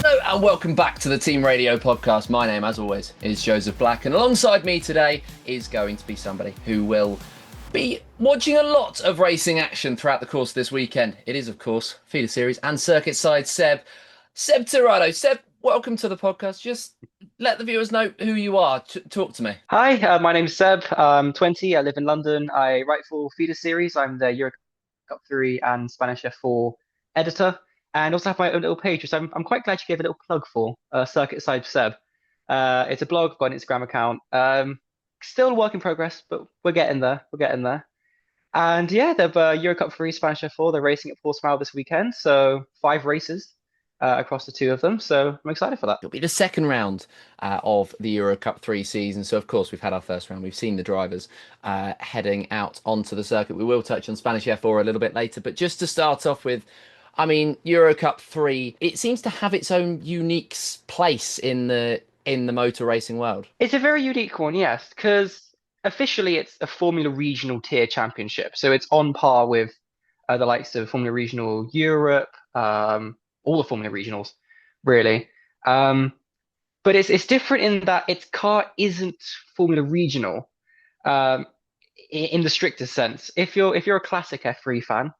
Hello and welcome back to the Team Radio podcast. My name, as always, is Joseph Black, and alongside me today is going to be somebody who will be watching a lot of racing action throughout the course of this weekend. It is, of course, feeder series and circuit side Seb Tirado. Seb, welcome to the podcast. Just let the viewers know who you are. Talk to me. Hi, my name's Seb. I'm 20. I live in London. I write for feeder series. I'm the Eurocup-3 and Spanish F4 editor, and also have my own little page, which I'm quite glad you gave a little plug for, Circuit Side Seb. It's a blog, got an Instagram account. Still a work in progress, but we're getting there. We're getting there. And yeah, they've Eurocup-3 Spanish F4. They're racing at Portimao this weekend, so 5 races across the two of them. So I'm excited for that. It'll be the second round of the Eurocup-3 season. So, of course, we've had our first round. We've seen the drivers heading out onto the circuit. We will touch on Spanish F4 a little bit later. But just to start off with, I mean, Eurocup-3, it seems to have its own unique place in the motor racing world. It's a very unique one, yes, because officially it's a Formula Regional tier championship. So it's on par with the likes of Formula Regional Europe, all the Formula Regionals, really. But it's different in that its car isn't Formula Regional um, in the strictest sense. If you're a classic F3 fan,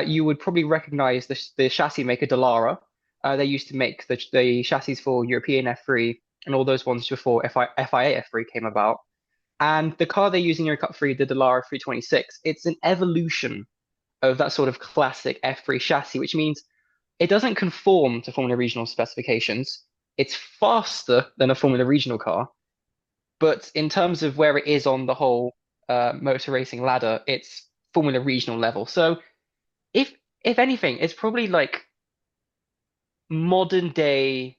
you would probably recognize the chassis maker Dallara. They used to make the chassis for European F3 and all those ones before FIA F3 came about. And the car they use in Eurocup-3, the Dallara 326, it's an evolution of that sort of classic F3 chassis, which means it doesn't conform to Formula Regional specifications. It's faster than a Formula Regional car, but in terms of where it is on the whole motor racing ladder, it's Formula Regional level. So if if anything, it's probably like modern day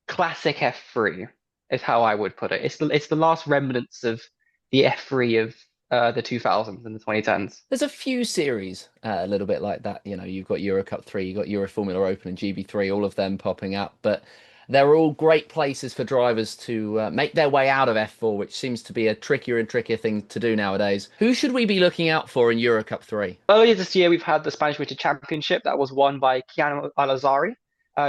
classic F3 is how I would put it. It's the last remnants of the F3 of the 2000s and the 2010s. There's a few series a little bit like that. You know, you've got Eurocup-3, you've got Euro Formula Open and GB3, all of them popping up. But they're all great places for drivers to make their way out of F4, which seems to be a trickier and trickier thing to do nowadays. Who should we be looking out for in Eurocup-3? Earlier this year, we've had the Spanish Motor Championship that was won by Keanu Alazari,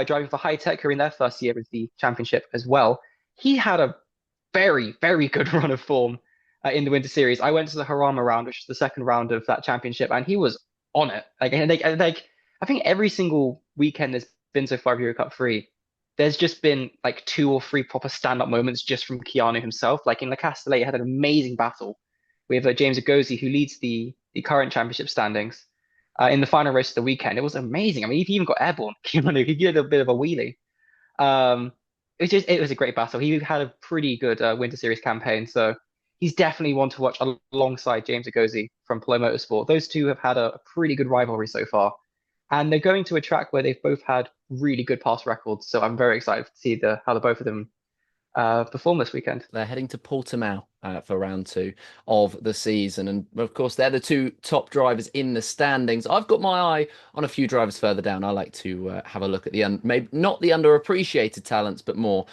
driving for High Tech, who are in their first year of the championship as well. He had a very, very good run of form in the Winter Series. I went to the Harama round, which is the second round of that championship, and he was on it. I think every single weekend there's been so far of Eurocup-3, there's just been like 2 or 3 proper stand-up moments just from Keanu himself. Like in La Castellet, he had an amazing battle with James Agosi, who leads the current championship standings. In the final race of the weekend, it was amazing. I mean, he even got airborne. Keanu, he did a bit of a wheelie. Um, it was a great battle. He had a pretty good Winter Series campaign, so he's definitely one to watch alongside James Agosi from Polo Motorsport. Those two have had a pretty good rivalry so far, and they're going to a track where they've both had really good past records. So I'm very excited to see how the both of them perform this weekend. They're heading to Portimao for round 2 of the season. And of course, they're the 2 top drivers in the standings. I've got my eye on a few drivers further down. I like to have a look at maybe not the underappreciated talents, but more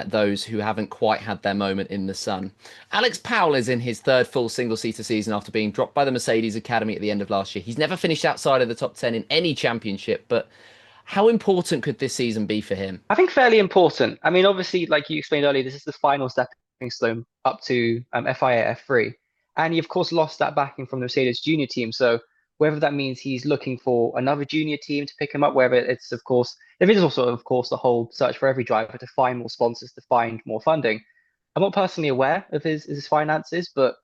those who haven't quite had their moment in the sun. Alex Powell is in his third full single-seater season after being dropped by the Mercedes Academy at the end of last year. He's never finished outside of the top 10 in any championship, but how important could this season be for him? I think fairly important. I mean, obviously, like you explained earlier, this is the final stepping stone up to FIA F3. And he, of course, lost that backing from the Mercedes junior team. So whether that means he's looking for another junior team to pick him up, whether it's, of course, there is also, of course, the whole search for every driver to find more sponsors, to find more funding. I'm not personally aware of his finances, but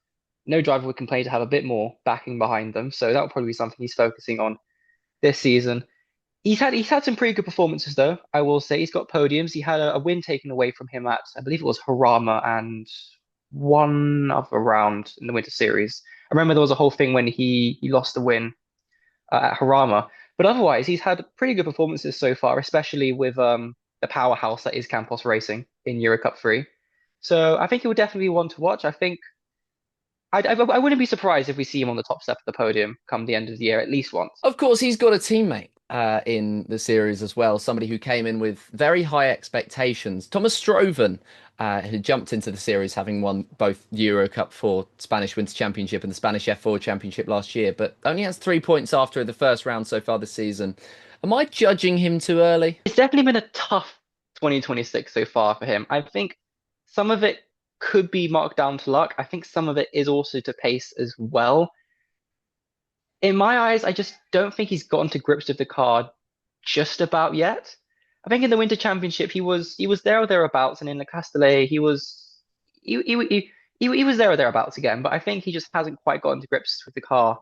no driver would complain to have a bit more backing behind them. So that would probably be something he's focusing on this season. He's had some pretty good performances though. I will say he's got podiums. He had a win taken away from him at, I believe it was Harama and one other round in the Winter Series. I remember there was a whole thing when he lost the win at Harama. But otherwise, he's had pretty good performances so far, especially with the powerhouse that is Campos Racing in Eurocup-3. So I think he will definitely be one to watch. I think I wouldn't be surprised if we see him on the top step of the podium come the end of the year at least once. Of course, he's got a teammate in the series as well, somebody who came in with very high expectations. Thomas Stroven who jumped into the series having won both Eurocup-4 Spanish Winter Championship and the Spanish F4 Championship last year, but only has 3 points after the first round so far this season. Am I judging him too early? It's definitely been a tough 2026 so far for him. I think some of it could be marked down to luck. I think some of it is also to pace as well. In my eyes, I just don't think he's gotten to grips with the car just about yet. I think in the Winter Championship he was there or thereabouts, and in the Castellet he was there or thereabouts again. But I think he just hasn't quite gotten to grips with the car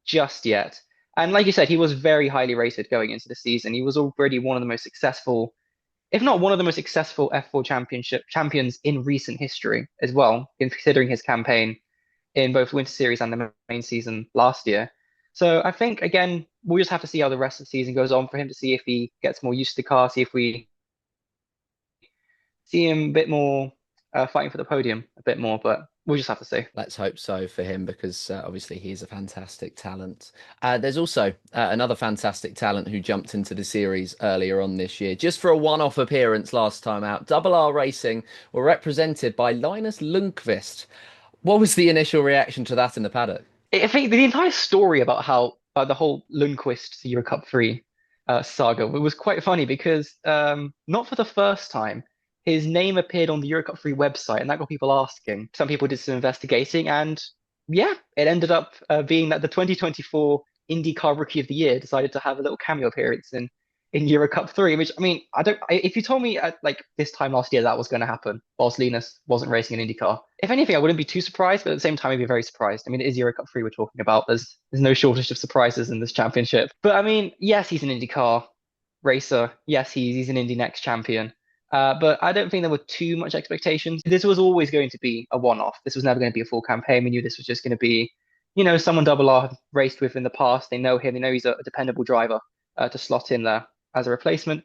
just yet. And like you said, he was very highly rated going into the season. He was already one of the most successful, if not one of the most successful F4 championship champions in recent history as well, considering his campaign in both Winter Series and the main season last year. So I think again, we'll just have to see how the rest of the season goes on for him to see if he gets more used to the car, see if we see him a bit more fighting for the podium a bit more, but we'll just have to see. Let's hope so for him because obviously he's a fantastic talent. There's also another fantastic talent who jumped into the series earlier on this year, just for a one-off appearance last time out. Double R Racing were represented by Linus Lundqvist. What was the initial reaction to that in the paddock? I think the entire story about how the whole Lundqvist Eurocup-3 saga was quite funny because not for the first time, his name appeared on the Eurocup-3 website, and that got people asking. Some people did some investigating, and yeah, it ended up being that the 2024 IndyCar Rookie of the Year decided to have a little cameo appearance in Eurocup-3, which I mean, if you told me at like this time last year that was going to happen, whilst Linus wasn't racing an IndyCar, if anything, I wouldn't be too surprised, but at the same time, I'd be very surprised. I mean, it is Eurocup-3 we're talking about. There's no shortage of surprises in this championship. But I mean, yes, he's an IndyCar racer. Yes, he's an Indy Next champion. But I don't think there were too much expectations. This was always going to be a one-off. This was never going to be a full campaign. We knew this was just going to be, someone Double R have raced with in the past. They know him. They know he's a dependable driver to slot in there as a replacement.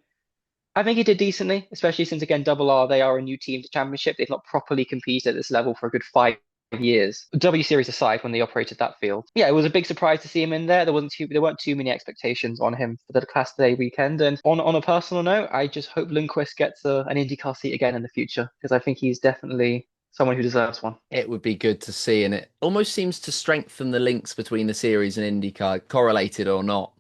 I think he did decently, especially since again Double R they are a new team to championship. They've not properly competed at this level for a good 5 years. W Series aside, when they operated that field, yeah, it was a big surprise to see him in there. There weren't too many expectations on him for the Class Day weekend. And on a personal note, I just hope Lundqvist gets an IndyCar seat again in the future because I think he's definitely someone who deserves one. It would be good to see, and it almost seems to strengthen the links between the series and IndyCar, correlated or not,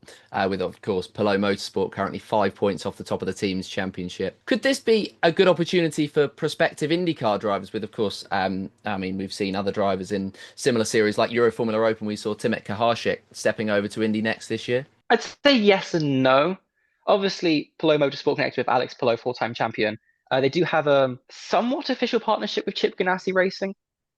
with, of course, Palou Motorsport currently 5 points off the top of the team's championship. Could this be a good opportunity for prospective IndyCar drivers? With, of course, I mean, we've seen other drivers in similar series like Euro Formula Open. We saw Timet Kahashik stepping over to Indy Next this year. I'd say yes and no. Obviously, Palou Motorsport connects with Alex Palou, four-time champion. They do have a somewhat official partnership with Chip Ganassi Racing,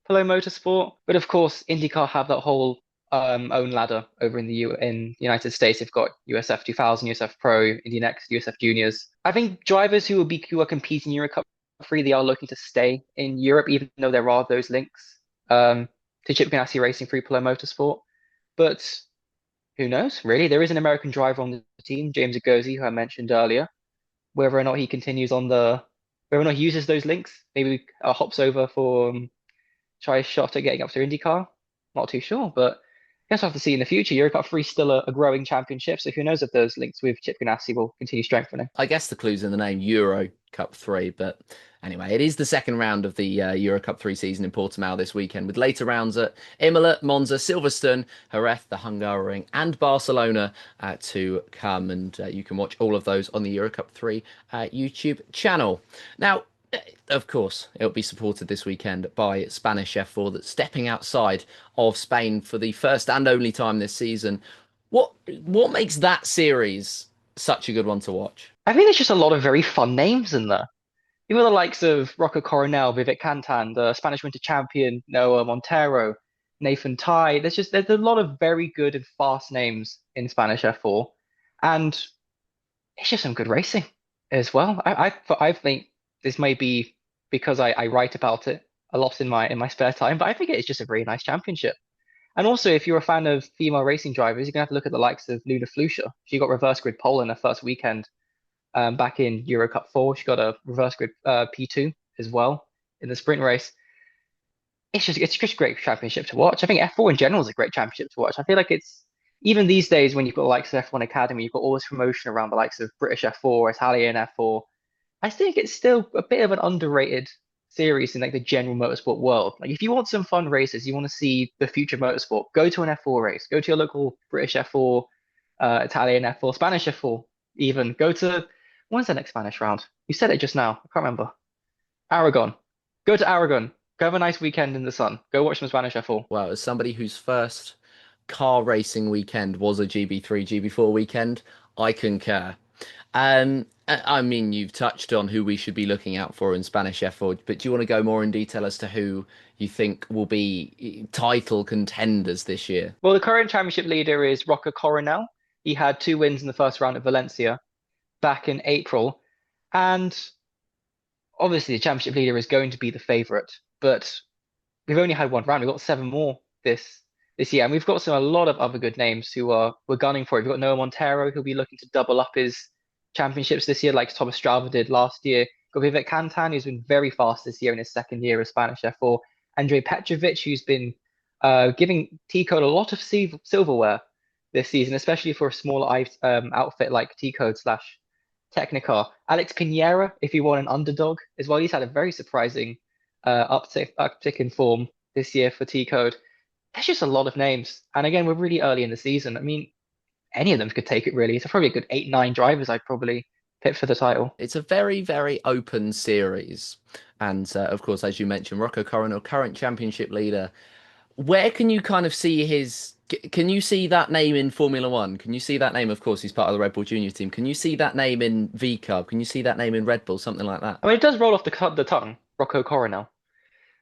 Palou Motorsport. But of course, IndyCar have that whole own ladder over in the United States. They've got USF 2000, USF Pro, Indy Next, USF Juniors. I think drivers who are competing in Eurocup 3, they are looking to stay in Europe, even though there are those links to Chip Ganassi Racing through Palou Motorsport. But who knows, really? There is an American driver on the team, James Agosi, who I mentioned earlier. Whether or not he continues whether or not he uses those links, maybe hops over for try a shot at getting up to IndyCar. Not too sure, but I guess we'll have to see in the future. Eurocup 3 is still a growing championship, so who knows if those links with Chip Ganassi will continue strengthening. I guess the clue's in the name, Eurocup-3, but anyway, it is the second round of the Eurocup-3 season in Portimao this weekend, with later rounds at Imola, Monza, Silverstone, Jerez, the Hungaroring, and Barcelona to come, and you can watch all of those on the Eurocup-3 YouTube channel. Now, of course, it'll be supported this weekend by Spanish F4 that's stepping outside of Spain for the first and only time this season. What makes that series such a good one to watch? I think there's just a lot of very fun names in there. Even the likes of Rocco Coronel, Vivek Cantan, the Spanish Winter Champion, Noah Montero, Nathan Tai. There's a lot of very good and fast names in Spanish F4. And it's just some good racing as well. I think this may be because I write about it a lot in my spare time, but I think it's just a very nice championship. And also, if you're a fan of female racing drivers, you're gonna have to look at the likes of Luna Flusha. She got reverse grid pole in her first weekend back in Eurocup 4. She got a reverse grid P2 as well in the sprint race. It's just a great championship to watch. I think F4 in general is a great championship to watch. I feel like it's even these days when you've got the likes of F1 Academy, you've got all this promotion around the likes of British F4, Italian F4. I think it's still a bit of an underrated series in like the general motorsport world. Like if you want some fun races, you want to see the future motorsport, go to an F4 race, go to your local British F4, Italian F4, Spanish F4 even. Go to, when's the next Spanish round? You said it just now. I can't remember. Aragon. Go to Aragon. Go have a nice weekend in the sun. Go watch some Spanish F4. Well, as somebody whose first car racing weekend was a GB3, GB4 weekend, I concur. I mean, you've touched on who we should be looking out for in Spanish F4, but do you want to go more in detail as to who you think will be title contenders this year? Well, the current championship leader is Rocco Coronel. He had two wins in the first round at Valencia back in April. And obviously, the championship leader is going to be the favourite. But we've only had one round. We've got seven more this year, and we've got a lot of other good names who are we're gunning for it. We've got Noah Montero, who'll be looking to double up his championships this year, like Thomas Strava did last year. Got Vivek Kantan, who's been very fast this year in his second year of Spanish F4. Andrei Petrovic, who's been giving T-Code a lot of silverware this season, especially for a smaller outfit like T-Code slash Technicar. Alex Pinera, if you want an underdog as well, he's had a very surprising uptick in form this year for T-Code. There's just a lot of names. And again, we're really early in the season. I mean, any of them could take it really. It's probably a good 8, 9 drivers I'd probably pick for the title. It's a very, very open series. And of course, as you mentioned, Rocco Coronel, current championship leader. Where can you kind of see can you see that name in Formula One? Can you see that name? Of course, he's part of the Red Bull Junior team. Can you see that name in V-Cub? Can you see that name in Red Bull? Something like that. I mean, it does roll off the tongue, Rocco Coronel.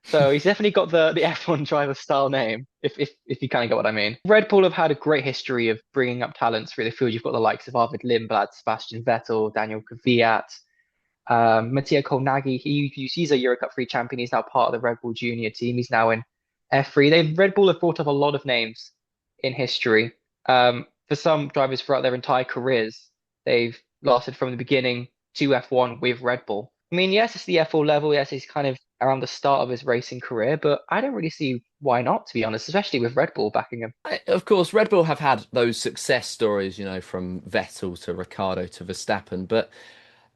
So he's definitely got the F1 driver style name, if you kind of get what I mean. Red Bull have had a great history of bringing up talents through the field. You've got the likes of Arvid Lindblad, Sebastian Vettel, Daniel Kvyat, Mattia Kolnagi. He's a Eurocup-3 champion. He's now part of the Red Bull Junior team. He's now in F3. Red Bull have brought up a lot of names in history. For some drivers throughout their entire careers, they've lasted from the beginning to F1 with Red Bull. I mean, yes, it's the F4 level. Yes, he's kind of around the start of his racing career, but I don't really see why not, to be honest, especially with Red Bull backing him. Of course, Red Bull have had those success stories, from Vettel to Ricardo to Verstappen, but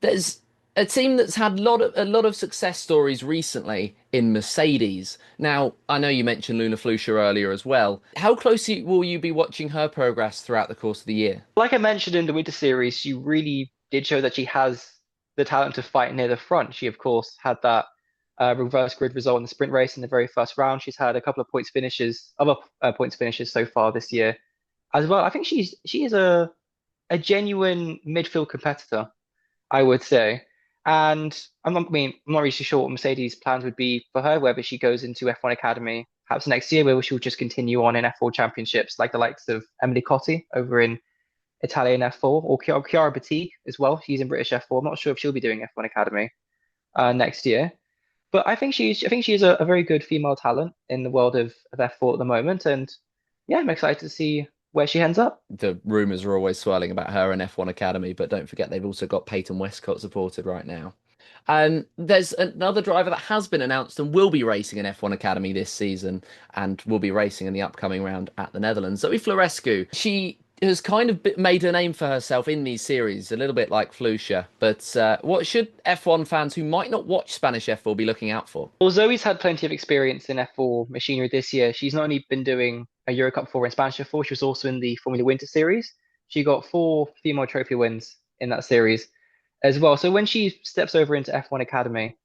there's a team that's had a lot of success stories recently in Mercedes. Now, I know you mentioned Luna Flusha earlier as well. How closely will you be watching her progress throughout the course of the year? Like I mentioned in the Winter Series, she really did show that she has the talent to fight near the front. She, of course, had that reverse grid result in the sprint race in the very first round. She's had a couple of other points finishes so far this year as well. I think she is a genuine midfield competitor, I would say. And I'm not really sure what Mercedes' plans would be for her, whether she goes into F1 Academy perhaps next year, whether she'll just continue on in F4 championships like the likes of Emily Cotti over in Italian F4, or Chiara Batik as well. She's in British F4. I'm not sure if she'll be doing F1 Academy next year. But I think she's a very good female talent in the world of F4 at the moment. And yeah, I'm excited to see where she ends up. The rumours are always swirling about her in F1 Academy, but don't forget they've also got Peyton Westcott supported right now. There's another driver that has been announced and will be racing in F1 Academy this season and will be racing in the upcoming round at the Netherlands. Zoe Florescu, she has kind of made a name for herself in these series, a little bit like Flusha. But what should F1 fans who might not watch Spanish F4 be looking out for? Well, Zoe's had plenty of experience in F4 machinery this year. She's not only been doing a Eurocup-4 and Spanish F4, she was also in the Formula Winter Series. She got 4 female trophy wins in that series as well. So when she steps over into F1 Academy,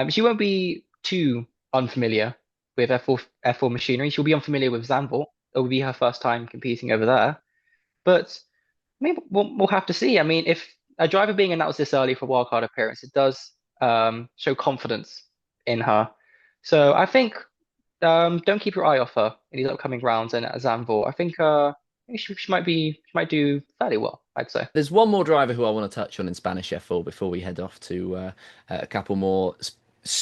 she won't be too unfamiliar with F4 machinery. She'll be unfamiliar with Zandvoort. It will be her first time competing over there. But maybe we'll have to see. I mean, if a driver being announced this early for wildcard appearance, it does show confidence in her. So I think don't keep your eye off her in these upcoming rounds and at Zandvoort. I think she might do fairly well, I'd say. There's one more driver who I want to touch on in Spanish F4 before we head off to a couple more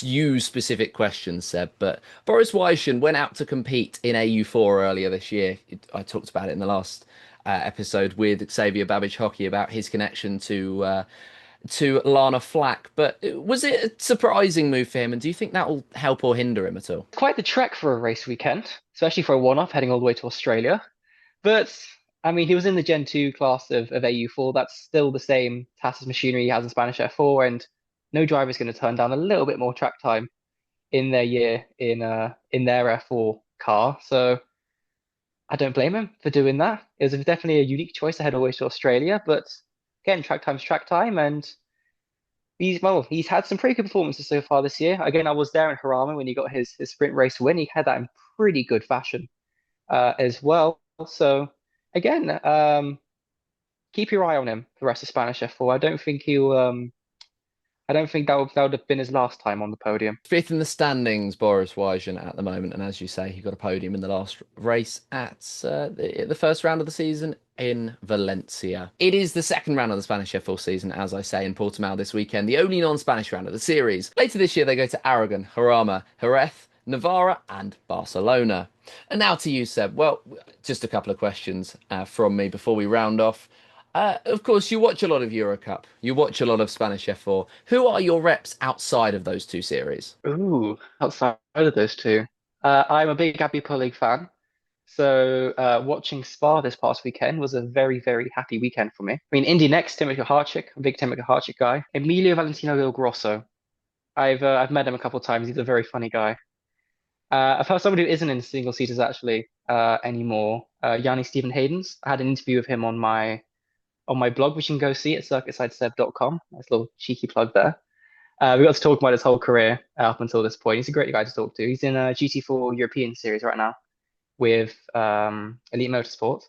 you-specific questions, Seb. But Boris Weischen went out to compete in AU4 earlier this year. I talked about it in the last episode with Xavier Babbage Hockey about his connection to Lana Flack. But was it a surprising move for him? And do you think that will help or hinder him at all? Quite the trek for a race weekend, especially for a one-off heading all the way to Australia. But I mean, he was in the Gen 2 class of AU4. That's still the same TAS's machinery he has in Spanish F4, and no driver is going to turn down a little bit more track time in their year in their F4 car. So I don't blame him for doing that. It was definitely a unique choice to head all the way to Australia, but again, track time's track time, and he's had some pretty good performances so far this year. Again, I was there in Harama when he got his sprint race win. He had that in pretty good fashion as well. So again, keep your eye on him for the rest of Spanish F4. I don't think that would have been his last time on the podium. Fifth in the standings, Boris Wyjan at the moment, and as you say, he got a podium in the last race at the first round of the season in Valencia. It is the second round of the Spanish F4 season, as I say, in Portimao this weekend, the only non-Spanish round of the series. Later this year, they go to Aragon, Jarama, Jerez, Navarra, and Barcelona. And now to you, Seb. Well, just a couple of questions from me before we round off. Of course, you watch a lot of Eurocup. You watch a lot of Spanish F4. Who are your reps outside of those two series? Ooh, outside of those two, I'm a big Gabby Pulig fan. So watching Spa this past weekend was a very, very happy weekend for me. I mean, Indy next, Timothy Harchik, I'm a big Timothy Harchik guy. Emilio Valentino Del Grosso. I've met him a couple of times. He's a very funny guy. I've heard somebody who isn't in single seaters actually anymore. Yanni Stephen Hayden's. I had an interview with him on my blog, which you can go see at circuitsideseb.com. Nice little cheeky plug there. We got to talk about his whole career up until this point. He's a great guy to talk to. He's in a GT4 European series right now with Elite Motorsport.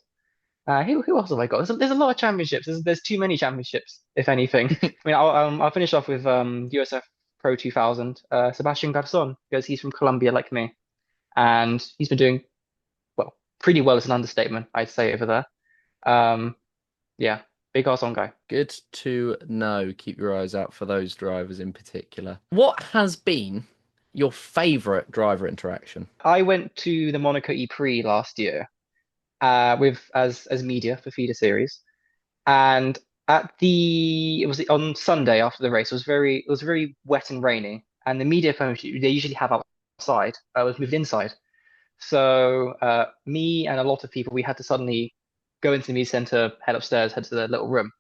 Who else have I got? There's a lot of championships. There's too many championships, if anything. I mean, I'll finish off with USF Pro 2000. Sebastian Garzon, because he's from Colombia like me, and he's been doing well, pretty well is an understatement, I'd say over there. Yeah, big Garzon guy. Good to know. Keep your eyes out for those drivers in particular. What has been your favourite driver interaction? I went to the Monaco E-Prix last year with as media for feeder series, and it was on Sunday after the race. It was very wet and rainy, and the media phones they usually have outside. I was moved inside, so me and a lot of people we had to suddenly go into the media center, head upstairs, head to the little room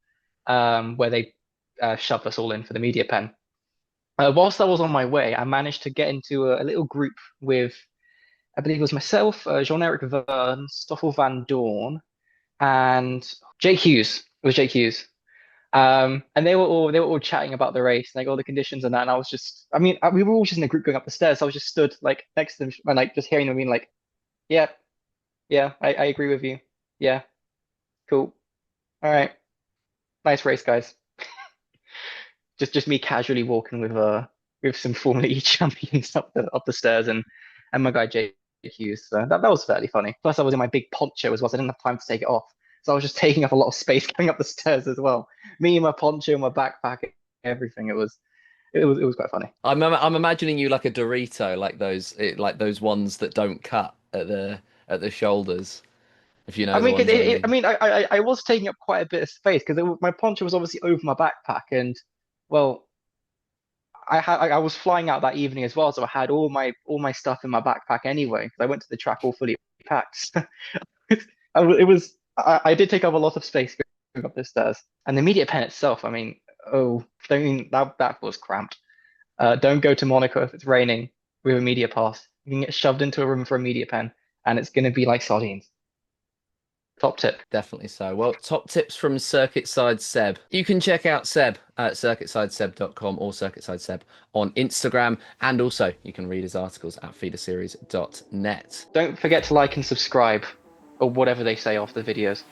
where they shoved us all in for the media pen. Whilst I was on my way, I managed to get into a little group with, I believe it was myself, Jean-Eric Verne, Stoffel Van Dorn, and Jake Hughes. It was Jake Hughes. And they were all chatting about the race, like all the conditions and that. And I was just, I mean, we were all just in a group going up the stairs. So I was just stood like next to them and like just hearing them being like, yeah, yeah, I agree with you. Yeah, cool. All right, nice race, guys. Just me casually walking with some Formula E champions up the stairs and my guy Jake Hughes. So that was fairly funny. Plus, I was in my big poncho as well, so I didn't have time to take it off. So I was just taking up a lot of space going up the stairs as well. Me and my poncho, my backpack, everything. It was quite funny. I'm imagining you like a Dorito, like those ones that don't cut at the shoulders, if you I know the mean, 'cause ones I I mean. mean, I was taking up quite a bit of space because my poncho was obviously over my backpack, and well, I was flying out that evening as well, so I had all my stuff in my backpack anyway. 'Cause I went to the track all fully packed. I did take up a lot of space going up the stairs, and the media pen itself. I mean, oh, I mean that was cramped. Don't go to Monaco if it's raining with a media pass. You can get shoved into a room for a media pen, and it's gonna be like sardines. Top tip. Definitely so. Well, top tips from Circuit Side Seb. You can check out Seb at circuitsideseb.com or Circuit Side Seb on Instagram. And also, you can read his articles at feederseries.net. Don't forget to like and subscribe, or whatever they say after the videos.